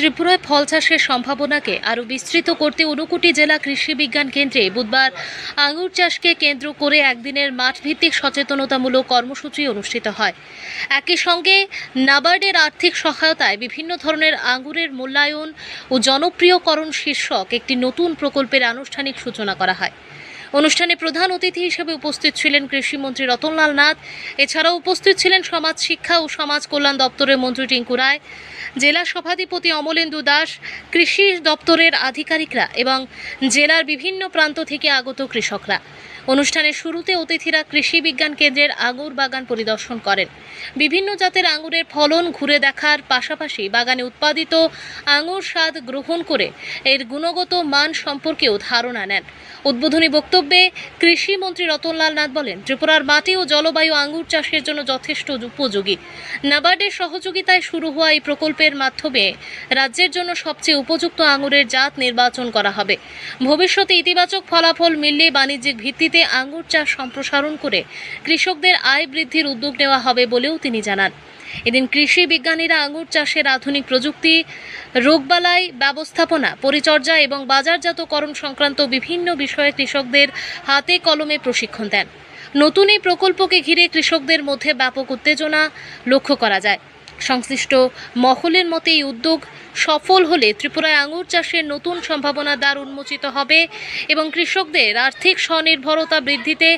ত্রিপুরায় ফল চাষের সম্ভাবনাকে আরও বিস্তৃত করতে ঊনকোটি জেলা কৃষি বিজ্ঞান কেন্দ্রে বুধবার আঙুর চাষকে কেন্দ্র করে একদিনের মাঠভিত্তিক সচেতনতামূলক কর্মসূচি অনুষ্ঠিত হয়। একই সঙ্গে নাবার্ডের আর্থিক সহায়তায় বিভিন্ন ধরনের আঙুরের মূল্যায়ন ও জনপ্রিয়করণ শীর্ষক একটি নতুন প্রকল্পের আনুষ্ঠানিক সূচনা করা হয়। অনুষ্ঠানে প্রধান অতিথি হিসেবে উপস্থিত ছিলেন কৃষিমন্ত্রী রতনলাল নাথ। এছাড়াও উপস্থিত ছিলেন সমাজ শিক্ষা ও সমাজ কল্যাণ দপ্তরের মন্ত্রী টিঙ্কু রায়, জেলা সভাধিপতি অমলেন্দু দাস, কৃষি দপ্তরের আধিকারিকরা এবং জেলার বিভিন্ন প্রান্ত থেকে আগত কৃষকরা। অনুষ্ঠানের শুরুতে অতিথিরা কৃষি বিজ্ঞান কেন্দ্রের আঙুর বাগান পরিদর্শন করেন। বিভিন্ন জাতের আঙুরের ফলন ঘুরে দেখার পাশাপাশি বাগানে উৎপাদিত আঙুর স্বাদ গ্রহণ করে এর গুণগত মান সম্পর্কেও ধারণা নেন। উদ্বোধনী বক্তব্যে কৃষিমন্ত্রী রতনলাল নাথ বলেন, ত্রিপুরার মাটি ও জলবায়ু আঙুর চাষের জন্য যথেষ্ট উপযোগী। নাবার্ডের সহযোগিতায় শুরু হওয়া এই প্রকল্পের মাধ্যমে রাজ্যের জন্য সবচেয়ে উপযুক্ত আঙুরের জাত নির্বাচন করা হবে। ভবিষ্যতে ইতিবাচক ফলাফল মিললে বাণিজ্যিক ভিত্তিতে আঙুর চাষ সম্প্রসারণ করে কৃষকদের আয় বৃদ্ধির উদ্যোগ নেওয়া হবে বলেও তিনি জানান। এদিন কৃষি বিজ্ঞানীরা আঙুর চাষের আধুনিক প্রযুক্তি, রোগবালাই ব্যবস্থাপনা, পরিচর্যা এবং বাজারজাতকরণ সংক্রান্ত বিভিন্ন বিষয়ে কৃষকদের হাতে কলমে প্রশিক্ষণ দেন। নতুন এই প্রকল্পকে ঘিরে কৃষকদের মধ্যে ব্যাপক উত্তেজনা লক্ষ্য করা যায়। সংশ্লিষ্ট মহলের মতে এই উদ্যোগ সফল হলে ত্রিপুরায় আঙুর চাষের নতুন সম্ভাবনার দ্বার উন্মোচিত হবে এবং কৃষকদের আর্থিক স্বনির্ভরতা বৃদ্ধিতে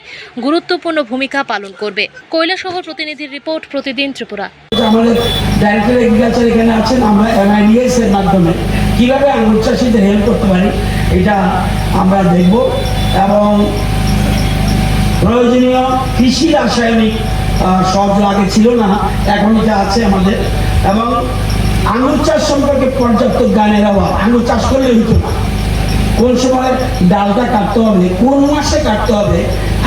গুরুত্বপূর্ণ ভূমিকা পালন করবে। কৈলাসহর প্রতিনিধির রিপোর্ট, প্রতিদিন ত্রিপুরা। আমাদের ডাইরেক্টর এগ্রিকালচার এখানে আছেন, আমরা এমআইডিএস এর মাধ্যমে কিভাবে আঙুর চাষিদের হেল্প করতে পারি এটা আমরা দেখব এবং প্রয়োজনীয় কৃষি রাসায়নিক সব আগে ছিল না, এখন এটা আছে আমাদের। এবং আঙুর চাষ সম্পর্কে পর্যাপ্ত জ্ঞানের অভাব, আঙুর চাষ করলে হতো না, কোন সময় ডালটা কাটতে হবে, কোন মাসে কাটতে হবে,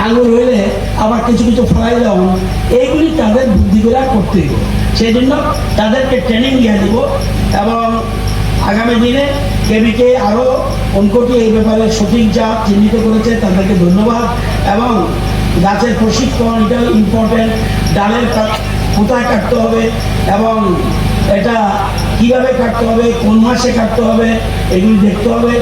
আঙুর হইলে আবার কিছু কিছু ফলাই দেওয়া, এইগুলি তাদের বুদ্ধি করে করতে হবে। সেই জন্য তাদেরকে ট্রেনিং দিয়ে দেব এবং আগামী দিনে কেবিকে আরও ঊনকোটি এই ব্যাপারে সঠিক জাত চিহ্নিত করেছে, তাদেরকে ধন্যবাদ। এবং গাছের প্রশিক্ষণ, এটাও ইম্পর্টেন্ট, ডালের কোথায় কাটতে হবে এবং এটা কিভাবে কাটতে হবে, কোন মাসে কাটতে হবে, এগুলি দেখতে হবে।